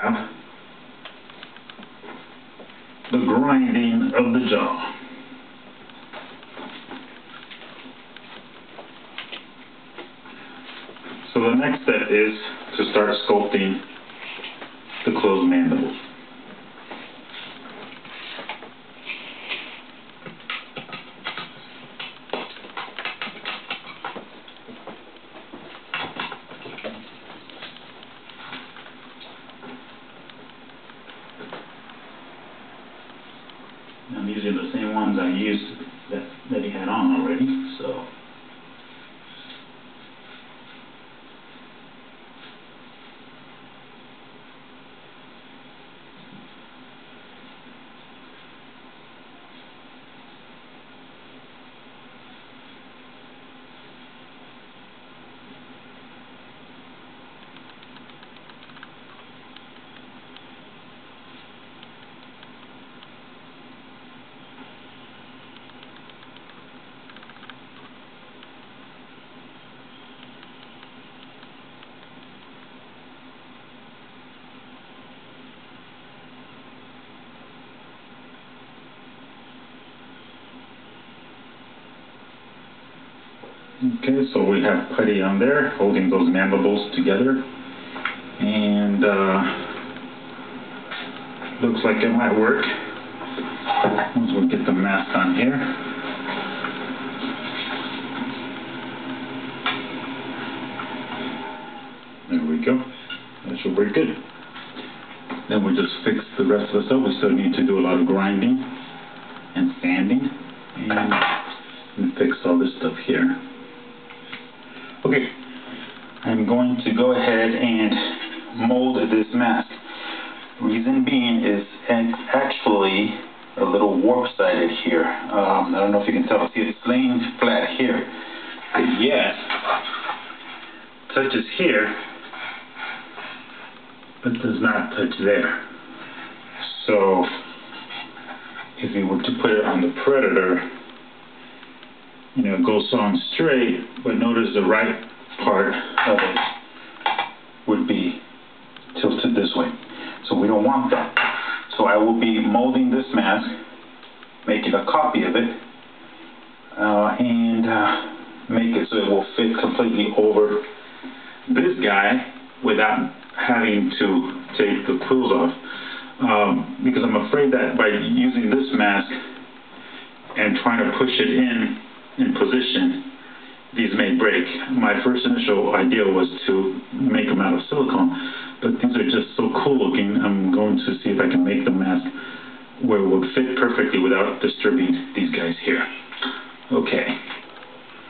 have the grinding of the jaw. So the next step is to start sculpting the closed mandible. I'm using the same ones I used that he had on already, so. Okay, so we have putty on there holding those mandibles together, and looks like it might work once we get the mask on here. There we go. That should work good. Then we just fix the rest of this up. We still need to do a lot of grinding and sanding and fix all this stuff here. Okay, I'm going to go ahead and mold this mask. Reason being is it's actually a little warp-sided here. I don't know if you can tell. See, it's laying flat here. But yes, touches here, but does not touch there. So, if you were to put it on the Predator, it goes on straight, but notice the right part of it would be tilted this way. So we don't want that. So I will be molding this mask, making a copy of it, and make it so it will fit completely over this guy without having to take the quills off. Because I'm afraid that by using this mask and trying to push it in position, these may break. My first initial idea was to make them out of silicone, but these are just so cool looking. I'm going to see if I can make the mask where it would fit perfectly without disturbing these guys here. Okay.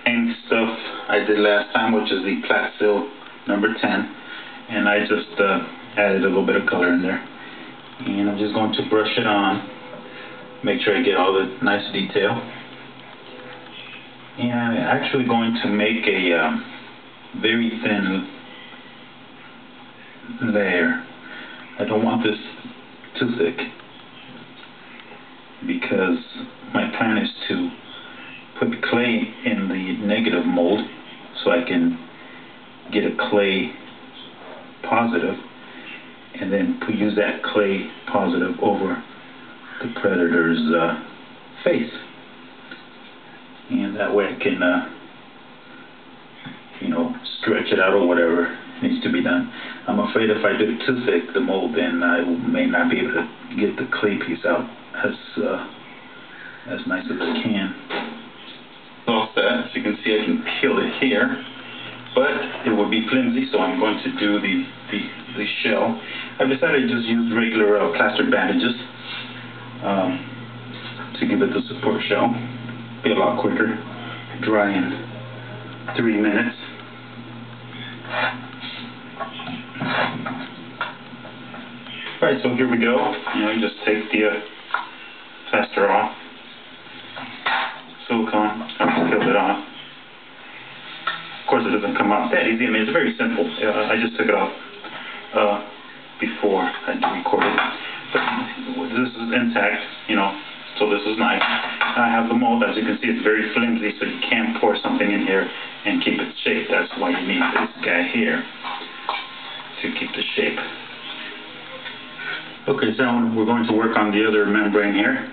Same stuff I did last time, which is the Platsil number 10, and I just added a little bit of color in there. And I'm just going to brush it on, make sure I get all the nice detail. And I'm actually going to make a very thin layer. I don't want this too thick because my plan is to put clay in the negative mold so I can get a clay positive and then use that clay positive over the Predator's face. And that way I can, stretch it out or whatever needs to be done. I'm afraid if I do it too thick, the mold, then I may not be able to get the clay piece out as nice as I can. All set. As you can see, I can peel it here, but it will be flimsy, so I'm going to do the shell. I've decided to just use regular plaster bandages to give it the support shell. Be a lot quicker, dry in 3 minutes. Alright, so here we go. Just take the plaster off, silicone, I just peeled it off. Of course, it doesn't come out that easy. I mean, it's very simple. I just took it off before I recorded. But this is intact, so this is nice. I have the mold. As you can see, it's very flimsy, so you can't pour something in here and keep its shape. That's why you need this guy here to keep the shape. Okay, so we're going to work on the other membrane here.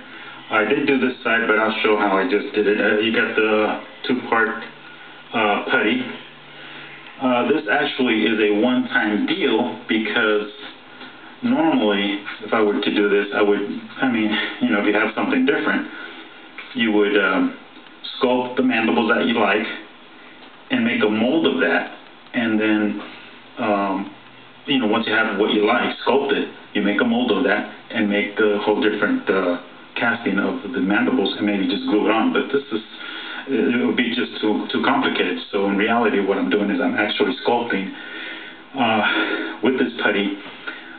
I did do this side, but I'll show how I just did it. You got the two-part putty. This actually is a one-time deal because normally, if I were to do this, if you have something different, you would sculpt the mandibles that you like and make a mold of that, and then once you have what you like, sculpt it, you make a mold of that and make a whole different casting of the mandibles and maybe just glue it on. But it would be just too complicated. So in reality, what I'm doing is I'm actually sculpting with this putty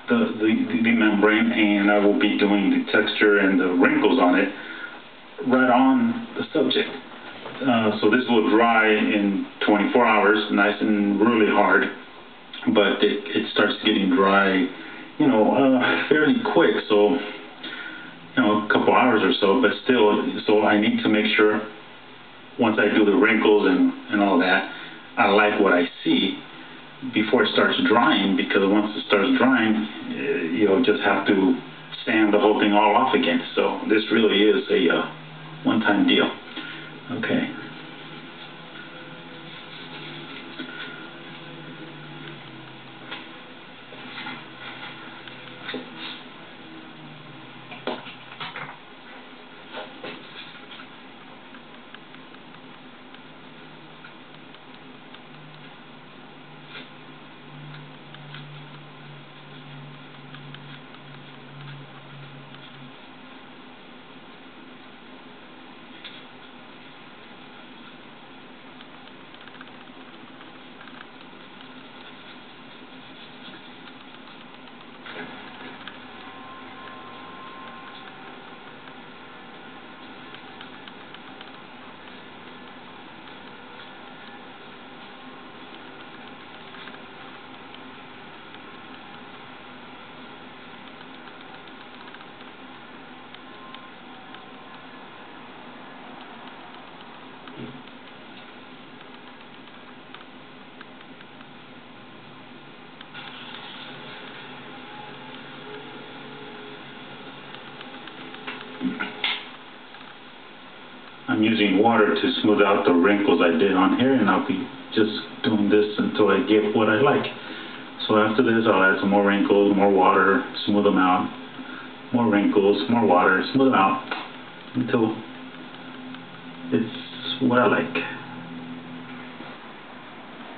the membrane, and I will be doing the texture and the wrinkles on it right on the subject. So this will dry in 24 hours, nice and really hard, but it starts getting dry, fairly quick. So, a couple hours or so, but still, so I need to make sure once I do the wrinkles and all that, I like what I see before it starts drying, because once it starts drying, you'll just have to sand the whole thing all off again. So this really is a one-time deal. Okay. I'm using water to smooth out the wrinkles I did on here, and I'll be just doing this until I get what I like. So after this, I'll add some more wrinkles, more water, smooth them out, more wrinkles, more water, smooth them out until it's what I like.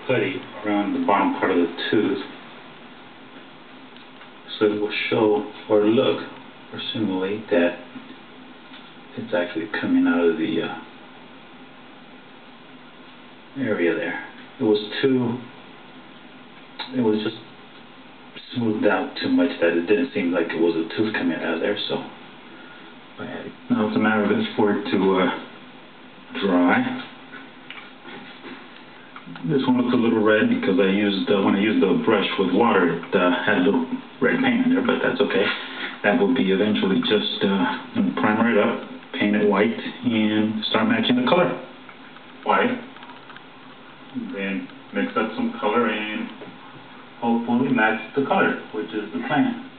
Putty around the bottom part of the tooth so it will show or look or simulate that it's actually coming out of the area there. It was just smoothed out too much that it didn't seem like it was a tooth coming out of there. So now it's a matter of it for it to dry. This one looks a little red because when I used the brush with water, it had a little red paint in there, but that's okay. That will be eventually just primer it up, paint it white, and start matching the color. White, then mix up some color and hopefully match the color, which is the plan.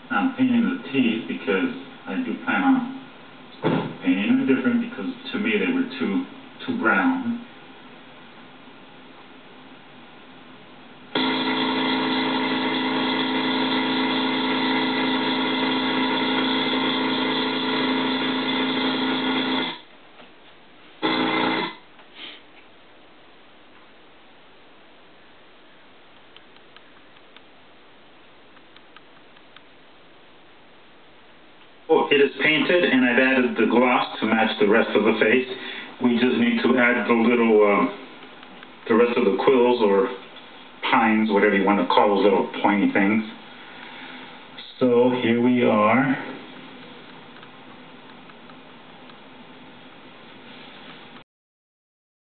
Now I'm painting the teeth because I do plan on painting them different, because to me they were too brown. It is painted, and I've added the gloss to match the rest of the face. We just need to add the rest of the quills or pines, whatever you want to call those little pointy things. So here we are.